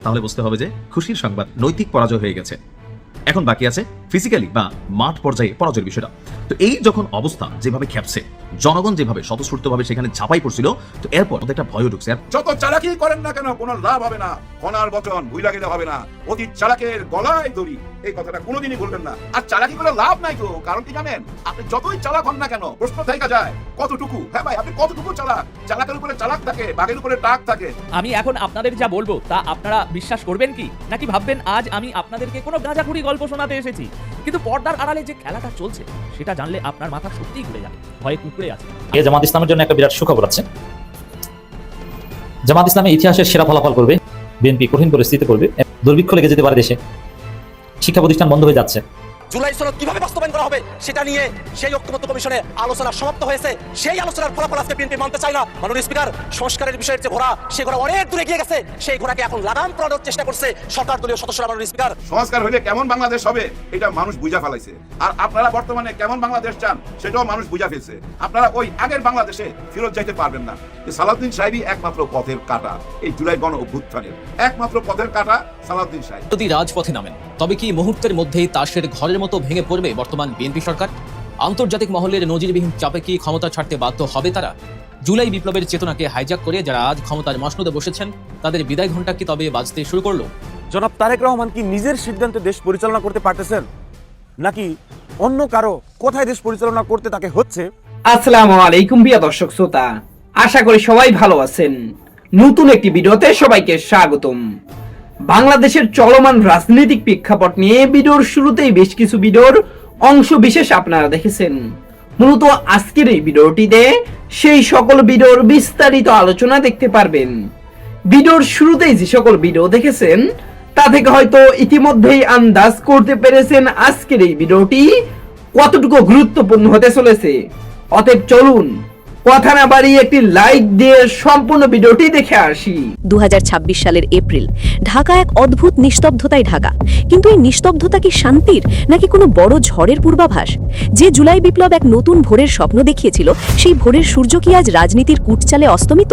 তাহলে বুঝতে হবে যে খুশির সংবাদ নৈতিক পরাজয় হয়ে গেছে। এখন বাকি আছে ফিজিক্যালি বা মাঠ পর্যায়ে পরাজয়ের বিষয়টা। তো এই যখন অবস্থা যেভাবে খেপছে, জনগণ যেভাবে স্বতঃস্ফূর্তভাবে সেখানে ঝাঁপাই পড়ছিল, তো এরপর ওদের একটা ভয়ও ঢুকছে। যত চালাকি করেন না কেন কোনো লাভ হবে না, কনার বচন ভুইলা গেলে হবে না। অতীত চালাকের গলায় দড়ি, এই কথাটা কোনোদিনই বলবেন না। আর চালাকি করে লাভ নাই তো, কারণ কি জানেন? আপনি যতই চালাক হন না কেন, প্রশ্ন থেকে যায় কতটুকু। হ্যাঁ ভাই, আপনি কতটুকু চালাক? চালাকের উপরে চালাক থাকে, বাঘের উপরে টাক থাকে। আমি এখন আপনাদের যা বলবো তা আপনারা বিশ্বাস করবেন কি, নাকি ভাববেন আজ আমি আপনাদেরকে কোনো গাঁজাখুরি গল্প শোনাতে এসেছি? কিন্তু পর্দার আড়ালে যে খেলাটা চলছে সেটা জানলে আপনার মাথা সত্যিই ঘুরে যাবে, ভয়ে কুঁকড়ে আছে। এই জামাত ইসলামের জন্য একটা বিরাট সুখবর আছে। জামাত ইসলামের ইতিহাসের সেরা ফলাফল করবে, বিএনপি কঠিন পরিস্থিতি করবে, দুর্ভিক্ষ লেগে যেতে পারে দেশে, শিক্ষা প্রতিষ্ঠান বন্ধ হয়ে যাচ্ছে। জুলাই সনদ কিভাবে বাস্তবায়ন করা হবে সেটা নিয়ে সেই ঐক্যমত্য কমিশনে আলোচনা সমাপ্ত হয়েছে। সেই আলোচনার ফলাফল আজকে বিএনপি মানতে চায় না। মাননীয় স্পিকার, সংস্কারের বিষয়ের যে ঘোড়া, সেই ঘোড়া অনেক দূরে গিয়ে গেছে। সেই ঘোড়াকে এখন লাগাম পড়ানোর চেষ্টা করছে সরকার দলীয় সদস্যরা। মাননীয় স্পিকার, সংস্কার হলে কেমন বাংলাদেশ হবে এটা মানুষ বুঝা ফেলাইছে। আর আপনারা বর্তমানে কেমন বাংলাদেশ চান সেটাও মানুষ বুঝা ফেলছে। আপনারা ওই আগের বাংলাদেশে ফেরত যাইতে পারবেন না। সালাউদ্দিন সাহেবই একমাত্র পথের কাঁটা, এই জুলাই গণ অভ্যুত্থানের একমাত্র পথের কাঁটা সালাউদ্দিন সাহেব। যদি রাজপথে নামেন তবে কি মুহূর্তের মধ্যেই তাসের ঘরের মতো ভেঙে পড়বে বর্তমান বিএনপি সরকার? আন্তর্জাতিক মহলের নজিরবিহীন চাপে কি ক্ষমতা ছাড়তে বাধ্য হবে তারা? জুলাই বিপ্লবের চেতনাকে হাইজ্যাক করে যারা আজ ক্ষমতার মসনদে বসেছেন, তাদের বিদায় ঘণ্টা কি তবে বাজতে শুরু করলো? জনাব তারেক রহমান কি নিজের সিদ্ধান্তে দেশ পরিচালনা করতে পারতেছেন, নাকি অন্য কারো কোথায় দেশ পরিচালনা করতে তাকে হচ্ছে? আসসালামু আলাইকুম প্রিয় দর্শক শ্রোতা, আশা করি সবাই ভালো আছেন। নতুন একটি ভিডিওতে সবাইকে স্বাগতম। বাংলাদেশের চলমান রাজনৈতিক প্রেক্ষাপট নিয়ে ভিডিওর শুরুতেই বেশ কিছু ভিডিওর অংশ বিশেষ আপনারা দেখেছেন। মূলত আজকের এই ভিডিওটিতে সেই সকল ভিডিওর বিস্তারিত আলোচনা দেখতে পারবেন। ভিডিওর শুরুতেই যে সকল ভিডিও দেখেছেন তা থেকে হয়তো ইতিমধ্যেই আন্দাজ করতে পেরেছেন আজকের এই ভিডিওটি কতটুকু গুরুত্বপূর্ণ হতে চলেছে। অতএব চলুন কথা না বাড়িয়ে একটি লাইক দিয়ে সম্পূর্ণ ভিডিওটি দেখে আসি। 2026 সালের এপ্রিল, ঢাকা এক অদ্ভুত নিস্তব্ধতায় ঢাকা। কিন্তু এই নিস্তব্ধতা কি শান্তির, নাকি কোনো বড় ঝড়ের পূর্বাভাস? যে জুলাই বিপ্লব এক নতুন ভোরের স্বপ্ন দেখিয়েছিল, সেই ভোরের সূর্য কি আজ রাজনীতির কুটচালে অস্তমিত?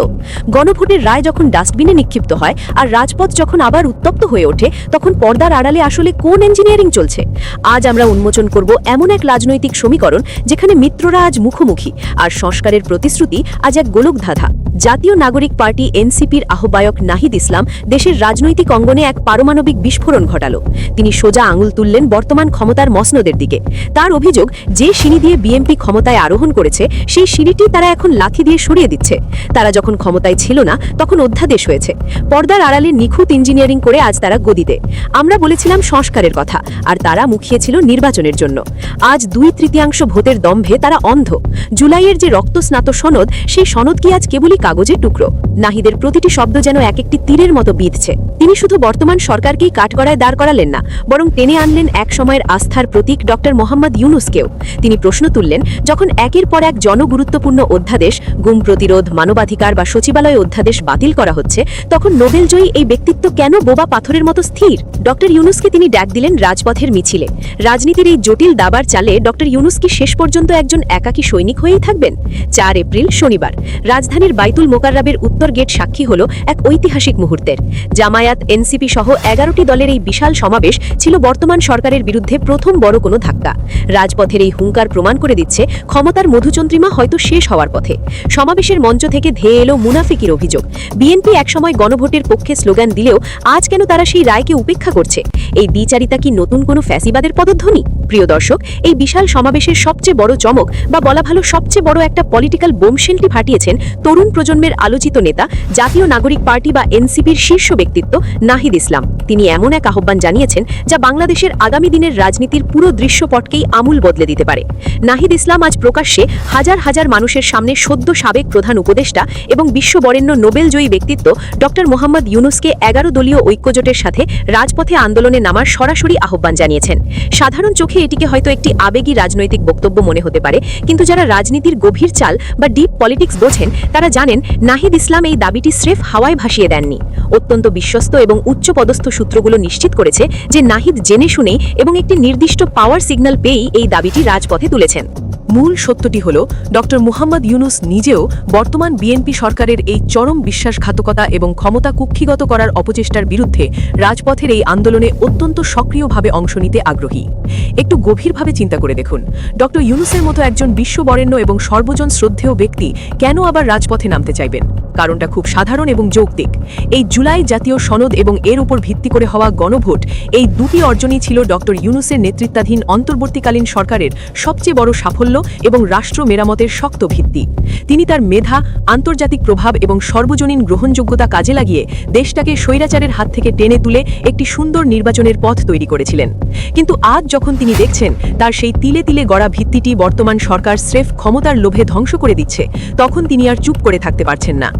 গণভোটের রায় যখন ডাস্টবিনে নিক্ষিপ্ত হয় আর রাজপথ যখন আবার উত্তপ্ত হয়ে ওঠে, তখন পর্দার আড়ালে আসলে কোন ইঞ্জিনিয়ারিং চলছে? আজ আমরা উন্মোচন করব এমন এক রাজনৈতিক সমীকরণ যেখানে মিত্ররা আজ মুখোমুখি আর সংস্কারের প্রতিশ্রুতি আজ এক গোলকধাঁধা। জাতীয় নাগরিক পার্টি এনসিপির আহ্বায়ক নাহিদ ইসলাম দেশের রাজনৈতিক অঙ্গনে এক পারমাণবিক বিস্ফোরণ ঘটালো। তিনি সোজা আঙুল তুললেন বর্তমান ক্ষমতার মসনদের দিকে। তার অভিযোগ, যে সিঁড়ি দিয়ে বিএনপি ক্ষমতায় আরোহণ করেছে, সেই সিঁড়িটি তারা এখন লাথি দিয়ে সরিয়ে দিচ্ছে। তারা যখন ক্ষমতায় ছিল না, তখন অধ্যাদেশ হয়েছে। পর্দার আড়ালে নিখুঁত ইঞ্জিনিয়ারিং করে আজ তারা গদিতে। আমরা বলেছিলাম সংস্কারের কথা, আর তারা মুখিয়েছিল নির্বাচনের জন্য। আজ 2/3 ভোটের দম্ভে তারা অন্ধ। জুলাইয়ের যে রক্তস্নাত সনদ, সেই সনদ কি আজ কেবলই কাগজের টুকরো? নাহিদের প্রতিটি শব্দ যেন এক একটি তীরের মতো বিঁধছে। তিনি শুধু বর্তমান সরকারকেই কাঠগড়ায় দাঁড় করালেন না, বরং টেনে আনলেন এক সময়ের আস্থার প্রতীক ডক্টর মোহাম্মদ ইউনুসকেও। তিনি প্রশ্ন তুললেন, যখন একের পর এক জনগুরুত্বপূর্ণ অধ্যাদেশ, গুম প্রতিরোধ, মানবাধিকার বা সচিবালয় অধ্যাদেশ বাতিল করা হচ্ছে, তখন নোবেলজয়ী এই ব্যক্তিত্ব কেন বোবা পাথরের মতো স্থির? ডক্টর ইউনুসকে তিনি ডাক দিলেন রাজপথের মিছিলে। রাজনীতির এই জটিল দাবার চালে ডক্টর ইউনুস কি শেষ পর্যন্ত একজন একাকী সৈনিক হয়েই থাকবেন? 4 এপ্রিল শনিবার, রাজধানীর বাইতুল মোকাররবের উত্তর গেট সাক্ষী হল এক ঐতিহাসিক মুহূর্তের। জামায়াত, এনসিপি সহ 11টি দলের এই বিশাল সমাবেশ ছিল বর্তমান সরকারের বিরুদ্ধে প্রথম বড় কোনো ধাক্কা। রাজপথের এই হুঙ্কার প্রমাণ করে দিচ্ছে ক্ষমতার মধুচন্দ্রিমা হয়তো শেষ হওয়ার পথে। সমাবেশের মঞ্চ থেকে ধেয়ে এলো মুনাফিকির অভিযোগ। বিএনপি একসময় গণভোটের পক্ষে স্লোগান দিলেও আজ কেন তারা সেই রায়কে উপেক্ষা করছে? এই দ্বিচারিতা কি নতুন কোনো ফ্যাসিবাদের পদধ্বনি? প্রিয় দর্শক, এই বিশাল সমাবেশের সবচেয়ে বড় চমক, বা বলা ভালো সবচেয়ে বড় একটা পলিটিক্যাল বোমশেলটি ফাটিয়েছেন তরুণ প্রজন্মের আলোচিত নেতা, জাতীয় নাগরিক পার্টি বা এনসিপির শীর্ষ ব্যক্তিত্ব নাহিদ ইসলাম। তিনি এমন এক আহ্বান জানিয়েছেন যা বাংলাদেশের আগামী দিনের রাজনীতির পুরো দৃশ্যপটকেই আমূল বদলে দিতে পারে। নাহিদ ইসলাম আজ প্রকাশ্যে হাজার হাজার মানুষের সামনে সদ্য সাবেক প্রধান উপদেষ্টা এবং বিশ্ববরেণ্য নোবেলজয়ী ব্যক্তিত্ব ডক্টর মোহাম্মদ ইউনুসকে 11 দলীয় ঐক্যজোটের সাথে রাজপথে আন্দোলনে নামার সরাসরি আহ্বান জানিয়েছেন। সাধারণ চোখে এটিকে হয়তো একটি আবেগী রাজনৈতিক বক্তব্য মনে হতে পারে, কিন্তু যারা রাজনীতির গভীর চাল বা ডিপ পলিটিক্স বোঝেন, তারা জানেন নাহিদ ইসলাম এই দাবিটি স্রেফ হাওয়ায় ভাসিয়ে দেননি। অত্যন্ত বিশ্বস্ত এবং উচ্চপদস্থ সূত্রগুলো নিশ্চিত করেছে যে নাহিদ জেনে শুনেই এবং একটি নির্দিষ্ট পাওয়ার সিগন্যাল পেয়েই এই দাবিটি রাজপথে তুলেছেন। মূল সত্যটি হল ডক্টর মুহাম্মদ ইউনুস নিজেও বর্তমান বিএনপি সরকারের এই চরম বিশ্বাসঘাতকতা এবং ক্ষমতা কুক্ষিগত করার অপচেষ্টার বিরুদ্ধে রাজপথের এই আন্দোলনে অত্যন্ত সক্রিয়ভাবে অংশ নিতে আগ্রহী। একটু গভীরভাবে চিন্তা করে দেখুন, ডক্টর ইউনুসের মতো একজন বিশ্ববরেণ্য এবং সর্বজন শ্রদ্ধেয় ব্যক্তি কেন আবার রাজপথে নামতে চাইবেন? কারণটা খুব সাধারণ এবং যৌক্তিক। এই জুলাই জাতীয় সনদ এবং এর উপর ভিত্তি করে হওয়া গণভোট, এই দুটি অর্জনই ছিল ডক্টর ইউনুসের নেতৃত্বাধীন অন্তর্বর্তীকালীন সরকারের সবচেয়ে বড় সাফল্য এবং রাষ্ট্র মেরামতের শক্ত ভিত্তি। তিনি তার মেধা, আন্তর্জাতিক প্রভাব এবং সর্বজনীন গ্রহণযোগ্যতা কাজে লাগিয়ে দেশটাকে স্বৈরাচারের হাত থেকে টেনে তুলে একটি সুন্দর নির্বাচনের পথ তৈরি করেছিলেন। কিন্তু আজ যখন তিনি দেখছেন তার সেই তিলে তিলে গড়া ভিত্তিটি বর্তমান সরকার স্রেফ ক্ষমতার লোভে ধ্বংস করে দিচ্ছে, তখন তিনি আর চুপ করে থাকতে পারছেন না।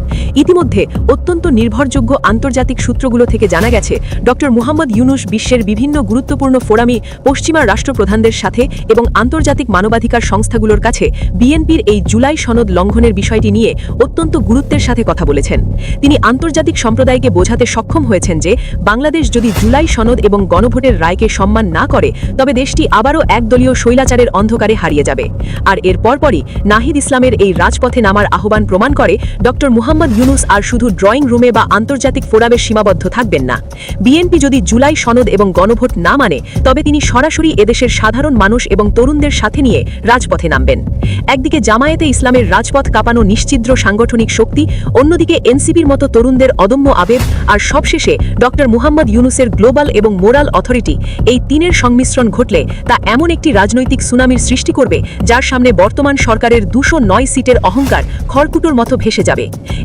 ইতিমধ্যে অত্যন্ত নির্ভরযোগ্য আন্তর্জাতিক সূত্রগুলো থেকে জানা গেছে ডক্টর মুহাম্মদ ইউনুস বিশ্বের বিভিন্ন গুরুত্বপূর্ণ ফোরামে পশ্চিমা রাষ্ট্রপ্রধানদের সাথে এবং আন্তর্জাতিক মানবাধিকার সংস্থাগুলোর কাছে বিএনপির এই জুলাই সনদ লঙ্ঘনের বিষয়টি নিয়ে অত্যন্ত গুরুত্বের সাথে কথা বলেছেন। তিনি আন্তর্জাতিক সম্প্রদায়কে বোঝাতে সক্ষম হয়েছেন যে বাংলাদেশ যদি জুলাই সনদ এবং গণভোটের রায়কে সম্মান না করে তবে দেশটি আবারও একদলীয় স্বৈরাচারের অন্ধকারে হারিয়ে যাবে। আর এর পরপরই নাহিদ ইসলামের এই রাজপথে নামার আহ্বান প্রমাণ করে ডক্টর মুহাম্মদ ইউনুস আর শুধু ড্রয়িং রুমে বা আন্তর্জাতিক ফোরামে সীমাবদ্ধ থাকবেন না। বিএনপি যদি জুলাই সনদ এবং গণভোট না মানে তবে তিনি সরাসরি এদেশের সাধারণ মানুষ এবং তরুণদের সাথে নিয়ে রাজপথে নামবেন। একদিকে জামায়াতে ইসলামের রাজপথ কাঁপানো নিশ্চিদ্র সাংগঠনিক শক্তি, অন্যদিকে এনসিপির মতো তরুণদের অদম্য আবেগ, আর সবশেষে ডক্টর মুহাম্মদ ইউনুসের গ্লোবাল এবং মোরাল অথরিটি, এই তিনের সংমিশ্রণ ঘটলে তা এমন একটি রাজনৈতিক সুনামির সৃষ্টি করবে যার সামনে বর্তমান সরকারের 209 সিটের অহংকার খড়কুটোর মতো ভেসে যাবে।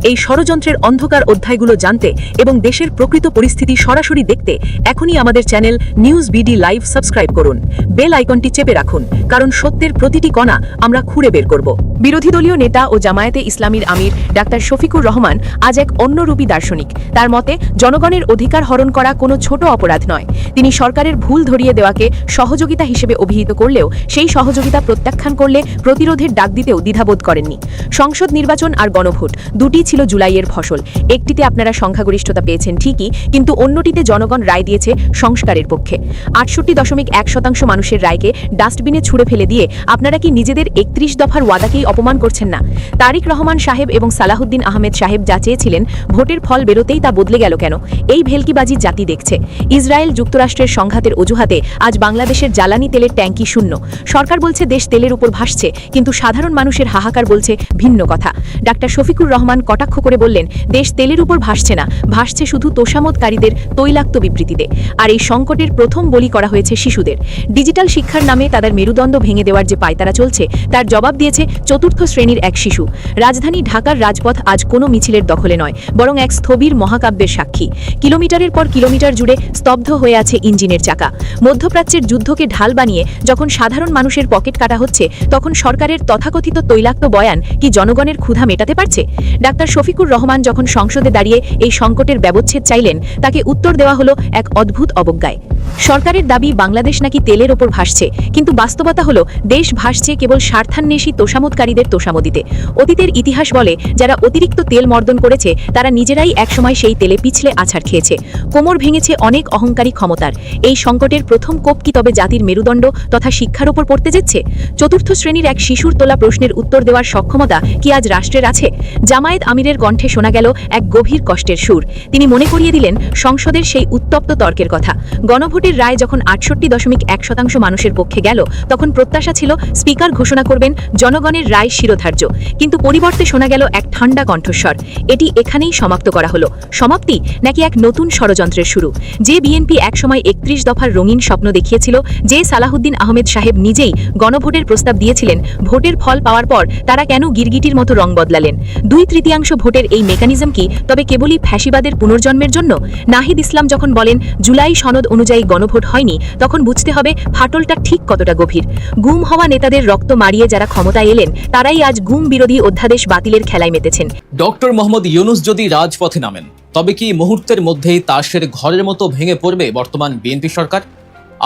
এই ষড়যন্ত্রের অন্ধকার অধ্যায়গুলো জানতে এবং দেশের প্রকৃত পরিস্থিতি সরাসরি দেখতে এখনই আমাদের channel news BD live subscribe করুন। বেল আইকনটি চেপে রাখুন, কারণ সত্যের প্রতিটি কণা আমরা খুঁড়ে বের করব। বিরোধী দলীয় নেতা ও জামায়াতে ইসলামীর আমির ডাক্তার শফিকুর রহমান আজ এক অন্যরূপী দার্শনিক। তার মতে জনগণের অধিকার হরণ করা কোনো ছোট অপরাধ নয়। তিনি সরকারের ভুল ধরিয়ে দেওয়াকে সহযোগিতা হিসেবে অভিহিত করলেও সেই সহযোগিতা প্রত্যাখ্যান করলে প্রতিরোধের ডাক দিতেও দ্বিধাবোধ করেননি। সংসদ নির্বাচন আর গণভোট দুটি ছিল জুলাইয়ের ফসল। একটিতে আপনারা সংখ্যাগরিষ্ঠতা পেয়েছেন ঠিকই, কিন্তু অন্যটিতে জনগণ রায় দিয়েছে সংস্কারের পক্ষে। 68.1% মানুষের রায়কে ডাস্টবিনে ছুঁড়ে ফেলে দিয়ে আপনারা কি নিজেদের 31 দফার ওয়াদাকেই অপমান করছেন না? তারিক রহমান সাহেব এবং সালাহুদ্দিন আহমেদ সাহেব যা চেয়েছিলেন ভোটের ফল বেরোতেই তা বদলে গেল কেন? এই ভেলকিবাজি জাতি দেখছে। ইসরায়েল যুক্তরাষ্ট্রের সংঘাতের অজুহাতে আজ বাংলাদেশের জ্বালানি তেলের ট্যাঙ্কি শূন্য। সরকার বলছে দেশ তেলের উপর ভাসছে, কিন্তু সাধারণ মানুষের হাহাকার বলছে ভিন্ন কথা। ডাক্তার শফিকুর রহমান কটাক্ষ করে বললেন, দেশ তেলের উপর ভাসছে না, ভাসছে শুধু তোষামোদকারীদের তৈলাক্ত বিবৃতিতে। আর এই সংকটের প্রথম বলি করা হয়েছে শিশুদের। ডিজিটাল শিক্ষার নামে তাদের মেরুদণ্ড ভেঙে দেওয়ার যে পায়তারা চলছে তার জবাব দিয়েছে চতুর্থ শ্রেণীর এক শিশু। রাজধানী ঢাকার রাজপথ আজ কোনো মিছিলের দখলে নয়, বরং এক স্থবির মহাকাব্যের সাক্ষী। কিলোমিটারের পর কিলোমিটার জুড়ে স্তব্ধ হয়ে আছে ইঞ্জিনের চাকা। মধ্যপ্রাচ্যের যুদ্ধকে ঢাল বানিয়ে যখন সাধারণ মানুষের পকেট কাটা হচ্ছে, তখন সরকারের তথাকথিত তৈলাক্ত বয়ান কি জনগণের ক্ষুধা মেটাতে পারছে? ডাক্তার শফিকুর রহমান যখন সংসদে দাঁড়িয়ে এই সংকটের ব্যবচ্ছেদ চাইলেন, তাকে উত্তর দেওয়া হলো এক অদ্ভুত অবজ্ঞায়। সরকারের দাবি বাংলাদেশ নাকি তেলের ওপর ভাসছে, কিন্তু বাস্তবতা হলো দেশ ভাসছে কেবল স্বার্থান্বেষী তোষামোদকারীদের তোষামোদিতে। অতীতের ইতিহাস বলে যারা অতিরিক্ত তেল মর্দন করেছে তারা নিজেরাই একসময় সেই তেলে পিছলে আছাড় খেয়েছে। কোমর ভেঙেছে অনেক অহংকারী ক্ষমতার। এই সংকটের প্রথম কোপ কি তবে জাতির মেরুদণ্ড তথা শিক্ষার ওপর পড়তে যাচ্ছে? চতুর্থ শ্রেণীর এক শিশুর তোলা প্রশ্নের উত্তর দেওয়ার সক্ষমতা কি আজ রাষ্ট্রের আছে? জামায়াত আমিরের কণ্ঠে শোনা গেল এক গভীর কষ্টের সুর। তিনি মনে করিয়ে দিলেন সংসদের সেই উত্তপ্ত তর্কের কথা। গণভোটের রায় যখন 68.1% মানুষের পক্ষে গেল, তখন প্রত্যাশা ছিল স্পিকার ঘোষণা করবেন জনগণের রায় শিরোধার্য। কিন্তু পরিবর্তে শোনা গেল এক ঠান্ডা কণ্ঠস্বর। এটি এখানেই সমাপ্ত করা হলো। সমাপ্তি নাকি এক নতুন ষড়যন্ত্রের শুরু? যে বিএনপি একসময় 31 দফার রঙিন স্বপ্ন দেখিয়েছিল, যে সালাহুদ্দিন আহমেদ সাহেব নিজেই গণভোটের প্রস্তাব দিয়েছিলেন, ভোটের ফল পাওয়ার পর তারা কেন গিরগিটির মতো রং বদলালেন? 2/3 ভোটের এই মেকানিজম কি তবে কেবলই ফ্যাসিবাদের পুনর্জন্মের জন্য? নাহিদ ইসলাম যখন বলেন জুলাই সনদ অনুযায়ী গণভোট হয়নি, তখন বুঝতে হবে ফাটলটা ঠিক কতটা গভীর। গুম হওয়া নেতাদের রক্ত মারিয়ে যারা ক্ষমতায় এলেন, তারাই আজ গুম বিরোধী অধ্যাদেশ বাতিলের খেলায় মেতেছেন। ডক্টর মোহাম্মদ ইউনুস যদি রাজপথে নামেন, তবে কি মুহূর্তের মধ্যেই তাসের ঘরের মতো ভেঙে পড়বে বর্তমান বিএনপি সরকার?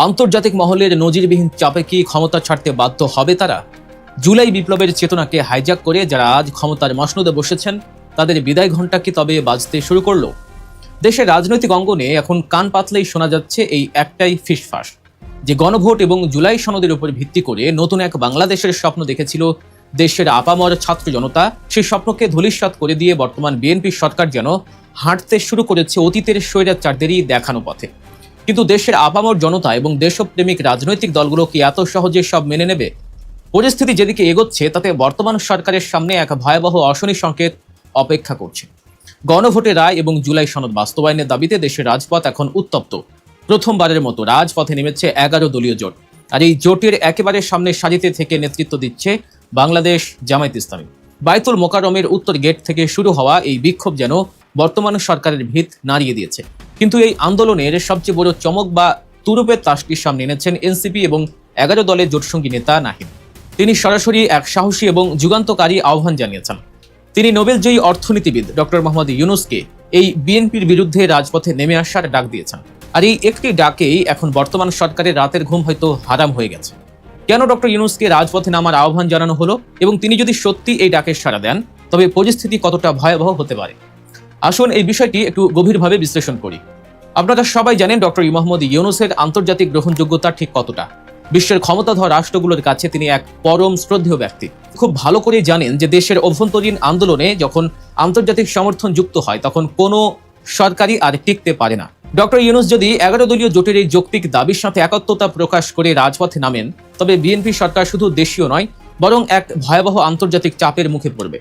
আন্তর্জাতিক মহলের নজিরবিহীন চাপে কি ক্ষমতা ছাড়তে বাধ্য হবে তারা? জুলাই বিপ্লবের চেতনাকে হাইজ্যাক করে যারা আজ ক্ষমতার মসনদে বসেছেন, তাদের বিদায় ঘণ্টা কি তবে বাজতে শুরু করলো? দেশের রাজনৈতিক অঙ্গনে এখন কান পাতলেই শোনা যাচ্ছে এই একটাই ফিসফাস, যে গণভোট এবং জুলাই সনদের উপর ভিত্তি করে নতুন এক বাংলাদেশের স্বপ্ন দেখেছিল দেশের আপামর ছাত্র জনতা, সেই স্বপ্নকে ধূলিসাৎ করে দিয়ে বর্তমান বিএনপি সরকার যেন হাঁটতে শুরু করেছে অতীতের স্বৈরাচারদেরই দেখানো পথে। কিন্তু দেশের আপামর জনতা এবং দেশপ্রেমিক রাজনৈতিক দলগুলো কি এত সহজে সব মেনে নেবে? পরিস্থিতি যেদিকে এগোচ্ছে তাতে বর্তমান সরকারের সামনে এক ভয়াবহ অশনি সংকেত অপেক্ষা করছে। গণভোটের রায় এবং জুলাই সনদ বাস্তবায়নের দাবিতে দেশের রাজপথ এখন উত্তপ্ত। প্রথমবারের মতো রাজপথে নেমেছে 11 দলীয় জোট, আর এই জোটের একেবারে সামনে সারিতে থেকে নেতৃত্ব দিচ্ছে বাংলাদেশ জামায়াত ইসলামী। বাইতুল মোকাররমের উত্তর গেট থেকে শুরু হওয়া এই বিক্ষোভ যেন বর্তমান সরকারের ভিত নাড়িয়ে দিয়েছে। কিন্তু এই আন্দোলনের সবচেয়ে বড় চমক বা তুরুপের তাসটির সামনে এনেছেন এনসিপি এবং 11 দলের জোটসঙ্গী নেতা নাহিদ। তিনি সরাসরি এক সাহসী এবং যুগান্তকারী আহ্বান জানিয়েছেন। তিনি নোবেলজয়ী অর্থনীতিবিদ ডক্টর মোহাম্মদ ইউনূসকে এই বিএনপির বিরুদ্ধে রাজপথে নেমে আসার ডাক দিয়েছেন। আর এই একটি ডাকেই এখন বর্তমান সরকারের রাতের ঘুম হয়তো হারাম হয়ে গেছে। কেন ডক্টর ইউনূসকে রাজপথে নামার আহ্বান জানানো হলো এবং তিনি যদি সত্যি এই ডাকে সাড়া দেন তবে পরিস্থিতি কতটা ভয়াবহ হতে পারে? আসুন এই বিষয়টি একটু গভীরভাবে বিশ্লেষণ করি। আপনারা সবাই জানেন ডক্টর মোহাম্মদ ইউনূসের আন্তর্জাতিক গ্রহণযোগ্যতা ঠিক কতটা। বিশ্বের ক্ষমতাধর রাষ্ট্রগুলোর কাছে তিনি এক পরম শ্রদ্ধেয় ব্যক্তি। খুব ভালো করে জানেন যে দেশের অভ্যন্তরীণ আন্দোলনে যখন আন্তর্জাতিক সমর্থন যুক্ত হয় তখন কোনো সরকারই আর টিকতে পারে না। ডক্টর ইউনূস যদি 11 দলীয় জোটের এই যৌক্তিক দাবির সাথে একাত্মতা প্রকাশ করে রাজপথে নামেন তবে বিএনপি সরকার শুধু দেশীয় নয় বরং এক ভয়াবহ আন্তর্জাতিক চাপের মুখে পড়বে।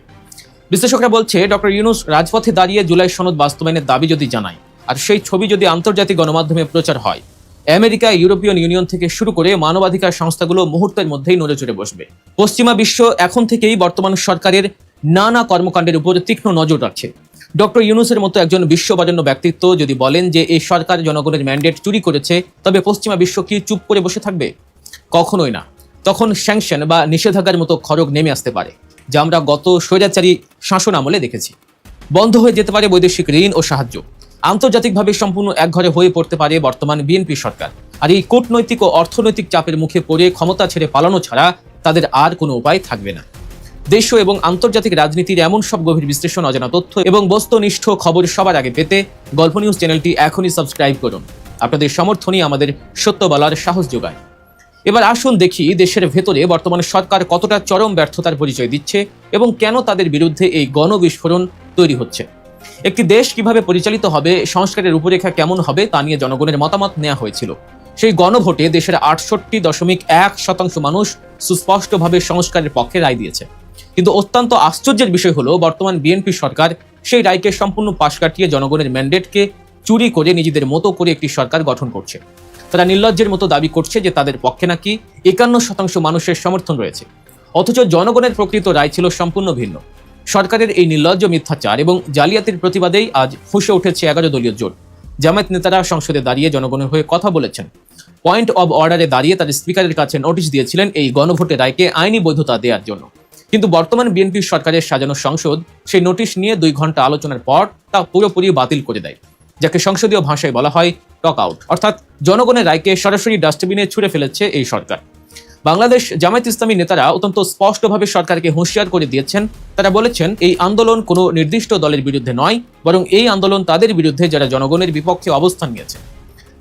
বিশ্লেষকরা বলছে ডক্টর ইউনূস রাজপথে দাঁড়িয়ে জুলাই সনদ বাস্তবায়নের দাবি যদি জানায় আর সেই ছবি যদি আন্তর্জাতিক গণমাধ্যমে প্রচার হয়, আমেরিকা, ইউরোপিয়ান ইউনিয়ন থেকে শুরু করে মানবাধিকার সংস্থাগুলো মুহূর্তের মধ্যেই নড়ে চড়ে বসবে। পশ্চিমা বিশ্ব এখন থেকেই বর্তমান সরকারের নানা কর্মকাণ্ডের উপর তীক্ষ্ণ নজর রাখছে। ডক্টর ইউনূসের মতো একজন বিশ্ববরেণ্য ব্যক্তিত্ব যদি বলেন যে এই সরকার জনগণের ম্যান্ডেট চুরি করেছে তবে পশ্চিমা বিশ্ব কি চুপ করে বসে থাকবে? কখনোই না। তখন স্যাংশন বা নিষেধাজ্ঞার মতো খড়গ নেমে আসতে পারে, যা আমরা গত স্বৈরাচারী শাসন আমলে দেখেছি। বন্ধ হয়ে যেতে পারে বৈদেশিক ঋণ ও সাহায্য। আন্তর্জাতিকভাবে সম্পূর্ণ একঘরে হয়ে পড়তে পারে বর্তমান বিএনপি সরকার। আর এই কূটনৈতিক ও অর্থনৈতিক চাপের মুখে পড়ে ক্ষমতা ছেড়ে পালানো ছাড়া তাদের আর কোনো উপায় থাকবে না। দেশীয় এবং আন্তর্জাতিক রাজনীতির এমন সব গভীর বিশ্লেষণ, অজানা তথ্য এবং বস্তুনিষ্ঠ খবর সবার আগে পেতে গল্প নিউজ চ্যানেলটি এখনই সাবস্ক্রাইব করুন। আপনাদের সমর্থনই আমাদের সত্য বলার সাহস যোগায়। এবার আসুন দেখি দেশের ভেতরে বর্তমান সরকার কতটা চরম ব্যর্থতার পরিচয় দিচ্ছে এবং কেন তাদের বিরুদ্ধে এই গণবিস্ফোরণ তৈরি হচ্ছে। একটি দেশ কিভাবে পরিচালিত হবে, সংস্কারের রূপরেখা কেমন হবে তা নিয়ে জনগণের মতামত নেওয়া হয়েছিল। সেই গণভোটে দেশের 68.1% মানুষ সুস্পষ্টভাবে সংস্কারের পক্ষে রায় দিয়েছে। কিন্তু অত্যন্ত আশ্চর্যের বিষয় হলো বর্তমান বিএনপি সরকার সেই রায়কে সম্পূর্ণ পাশ কাটিয়ে জনগণের ম্যান্ডেটকে চুরি করে নিজেদের মতো করে একটি সরকার গঠন করছে। তারা নির্লজ্জের মতো দাবি করছে যে তাদের পক্ষে নাকি 51% মানুষের সমর্থন রয়েছে, অথচ জনগণের প্রকৃত রায় ছিল সম্পূর্ণ ভিন্ন। সরকারের এই নির্লজ্জ মিথ্যাচার এবং জালিয়াতির প্রতিবাদেই আজ ফুঁসে উঠেছে 11 দলীয় জোট। জামায়াত নেতারা সংসদে দাঁড়িয়ে জনগণের হয়ে কথা বলেছেন। পয়েন্ট অব অর্ডারে দাঁড়িয়ে তার স্পিকারের কাছে নোটিশ দিয়েছিলেন এই গণভোটের রায়কে আইনি বৈধতা দেওয়ার জন্য। কিন্তু বর্তমান বিএনপি সরকারের সাজানো সংসদ সেই নোটিশ নিয়ে 2 ঘন্টা আলোচনার পর তা পুরোপুরি বাতিল করে দেয়, যাকে সংসদীয় ভাষায় বলা হয় টক আউট। অর্থাৎ জনগণের রায়কে সরাসরি ডাস্টবিনে ছুঁড়ে ফেলেছে এই সরকার। বাংলাদেশ জামায়াত ইসলামী নেতারা অত্যন্ত স্পষ্টভাবে সরকারকে হুঁশিয়ার করে দিয়েছেন। তারা বলেছেন এই আন্দোলন কোনো নির্দিষ্ট দলের বিরুদ্ধে নয়, বরং এই আন্দোলন তাদের বিরুদ্ধে যারা জনগণের বিপক্ষে অবস্থান নিয়েছে।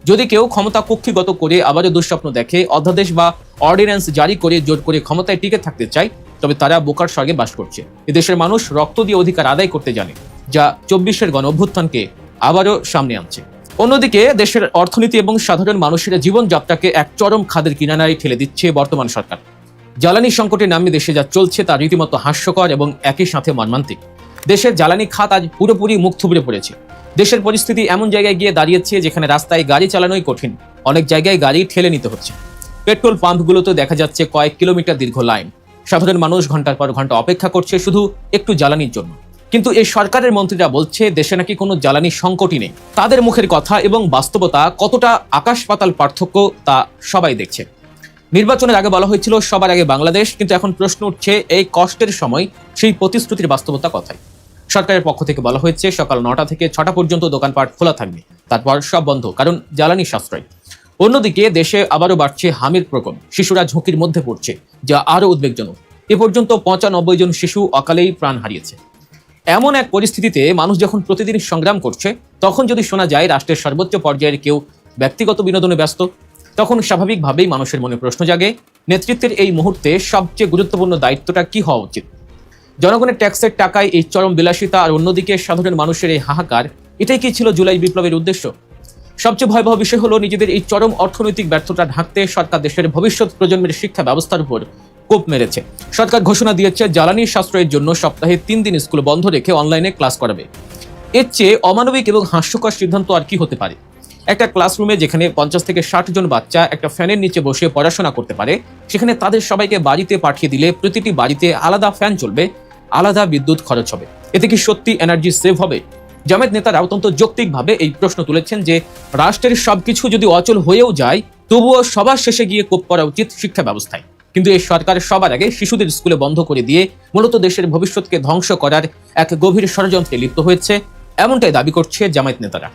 যদি কেউ ক্ষমতা কক্ষিগত করে আবারও দুঃস্বপ্ন দেখে, অধ্যাদেশ বা অর্ডিন্যান্স জারি করে জোর করে ক্ষমতায় টিকে থাকতে চায়, তবে তারা বোকার স্বর্গে বাস করছে। এদেশের মানুষ রক্ত দিয়ে অধিকার আদায় করতে জানে, যা 24-এর গণ অভ্যুত্থানকে আবারও সামনে আনছে। অন্যদিকে দেশের অর্থনীতি এবং সাধারণ মানুষের জীবনযাত্রাকে এক চরম খাদের কিনারায় ঠেলে দিচ্ছে বর্তমান সরকার। জ্বালানি সংকটের নামে দেশে যা চলছে তা রীতিমতো হাস্যকর এবং একই সাথে মর্মান্তিক। দেশের জ্বালানি খাত আজ পুরোপুরি মুখ থুবড়ে পড়েছে। দেশের পরিস্থিতি এমন জায়গায় গিয়ে দাঁড়িয়েছে যেখানে রাস্তায় গাড়ি চালানোই কঠিন, অনেক জায়গায় গাড়ি ঠেলে নিতে হচ্ছে। পেট্রোল পাম্পগুলোতে দেখা যাচ্ছে কয়েক কিলোমিটার দীর্ঘ লাইন। সাধারণ মানুষ ঘন্টার পর ঘন্টা অপেক্ষা করছে শুধু একটু জ্বালানির জন্য। কিন্তু এই সরকারের মন্ত্রীরা বলছে দেশে নাকি কোনো জ্বালানি সংকটই নেই। তাদের মুখের কথা এবং বাস্তবতা কতটা আকাশ পাতাল পার্থক্য তা সবাই দেখছে। নির্বাচনের আগে বলা হয়েছিল সবার আগে বাংলাদেশ, কিন্তু এখন প্রশ্ন উঠছে এই কষ্টের সময় সেই প্রতিশ্রুতির বাস্তবতা কথায়। সরকারের পক্ষ থেকে বলা হয়েছে সকাল 9টা থেকে 6টা পর্যন্ত দোকানপাট খোলা থাকবে, তারপর সব বন্ধ, কারণ জ্বালানি সাশ্রয়। অন্যদিকে দেশে আবারও বাড়ছে হামির প্রকোপ, শিশুরা ঝুঁকির মধ্যে পড়ছে, যা আরও উদ্বেগজনক। এ পর্যন্ত 95 জন শিশু অকালেই প্রাণ হারিয়েছে। এমন এক পরিস্থিতিতে মানুষ যখন প্রতিদিন সংগ্রাম করছে, তখন যদি শোনা যায় রাষ্ট্রের সর্বোচ্চ পর্যায়ের কেউ ব্যক্তিগত বিনোদনে ব্যস্ত, তখন স্বাভাবিকভাবেই মানুষের মনে প্রশ্ন জাগে, নেতৃত্বের এই মুহূর্তে সবচেয়ে গুরুত্বপূর্ণ দায়িত্বটা কি হওয়া উচিত? জনগণের ট্যাক্সের টাকায় এই চরম বিলাসিতা আর অন্যদিকে সাধারণ মানুষের এই হাহাকার, এটাই কি ছিল জুলাই বিপ্লবের উদ্দেশ্য? সবচেয়ে ভয়াবহ বিষয় হলো, নিজেদের এই চরম অর্থনৈতিক ব্যর্থতা ঢাকতে সরকার দেশের ভবিষ্যৎ প্রজন্মের শিক্ষা ব্যবস্থার উপর কোপ মেরেছে। সরকার ঘোষণা দিয়েছে জ্বালানি সাশ্রয়ের জন্য সপ্তাহে 3 দিন স্কুল বন্ধ রেখে অনলাইনে ক্লাস করাবে। এর চেয়ে অমানবিক এবং হাস্যকর সিদ্ধান্ত আর কি হতে পারে? একটা ক্লাসরুমে যেখানে 50 থেকে 60 জন বাচ্চা একটা ফ্যানের নিচে বসে পড়াশোনা করতে পারে, সেখানে তাদের সবাইকে বাড়িতে পাঠিয়ে দিলে প্রতিটি বাড়িতে আলাদা ফ্যান চলবে, আলাদা বিদ্যুৎ খরচ হবে। এতে কি সত্যি এনার্জি সেভ হবে? জামায়াত নেতারা অত্যন্ত যৌক্তিকভাবে এই প্রশ্ন তুলেছেন যে রাষ্ট্রের সবকিছু যদি অচল হয়েও যায়, তবুও সবার শেষে গিয়ে কোপ করা উচিত শিক্ষা ব্যবস্থায়। কিন্তু এই সরকার সবার আগে শিশুদের স্কুলে বন্ধ করে দিয়ে মূলত দেশের ভবিষ্যৎকে ধ্বংস করার এক গভীর ষড়যন্ত্রে লিপ্ত হয়েছে, এমনটাই দাবি করছে জামায়াত নেতারা।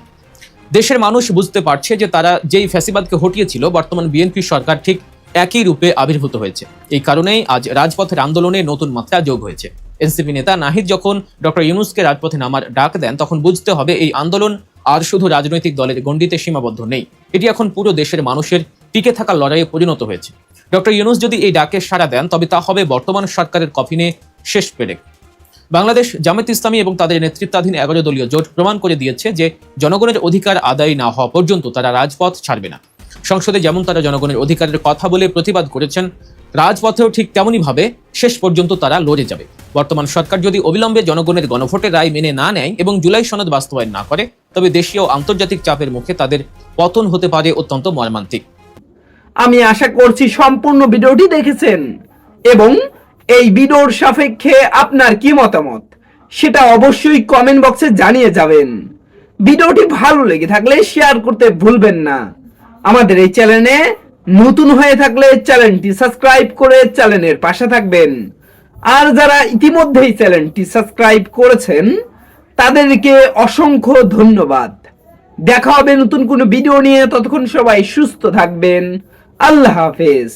দেশের মানুষ বুঝতে পারছে যে তারা যেই ফ্যাসিবাদকে হটিয়েছিল, বর্তমান বিএনপি সরকার ঠিক একই রূপে আবির্ভূত হয়েছে। এই কারণেই আজ রাজপথের আন্দোলনে নতুন মাত্রা যোগ হয়েছে। এনসিপি নেতা নাহিদ যখন ডক্টর ইউনূসকে রাজপথে নামার ডাক দেন, তখন বুঝতে হবে এই আন্দোলন আর শুধু রাজনৈতিক দলের গণ্ডিতে সীমাবদ্ধ নেই, এটি এখন পুরো দেশের মানুষের টিকে থাকার লড়াইয়ে পরিণত হয়েছে। ডক্টর ইউনূস যদি এই ডাকে সাড়া দেন, তবে তা হবে বর্তমান সরকারের কফিনে শেষ পেরেক। বাংলাদেশ জামায়াত ইসলামী এবং তাদের নেতৃত্বাধীন 11 দলীয় জোট প্রমাণ করে দিয়েছে যে জনগণের অধিকার আদায় না হওয়া পর্যন্ত তারা রাজপথ ছাড়বে না। সংসদে যেমন তারা জনগণের অধিকারের কথা বলে প্রতিবাদ করেছেন, রাজপথেও ঠিক তেমনই ভাবে শেষ পর্যন্ত তারা লড়ে যাবে। বর্তমান সরকার যদি অবিলম্বে জনগণের গণভোটের রায় মেনে না নেয় এবং জুলাই সনদ বাস্তবায়ন না করে, তবে দেশীয় ও আন্তর্জাতিক চাপের মুখে তাদের পতন হতে পারে অত্যন্ত মর্মান্তিক। আমি আশা করছি সম্পূর্ণ ভিডিওটি দেখেছেন এবং এই ভিডিওর সাপেক্ষে আপনার কি মতামত সেটা অবশ্যই কমেন্ট বক্সে জানিয়ে যাবেন। ভিডিওটি ভালো লেগে থাকলে শেয়ার করতে ভুলবেন না। আমাদের এই চ্যানেলে নতুন হয়ে থাকলে চ্যানেলটি সাবস্ক্রাইব করে চ্যানেলের পাশে থাকবেন। আর যারা ইতিমধ্যেই চ্যানেলটি সাবস্ক্রাইব করেছেন তাদেরকে অসংখ্য ধন্যবাদ। দেখা হবে নতুন কোনো ভিডিও নিয়ে, ততক্ষণ সবাই সুস্থ থাকবেন। আল্লাহ হাফেজ।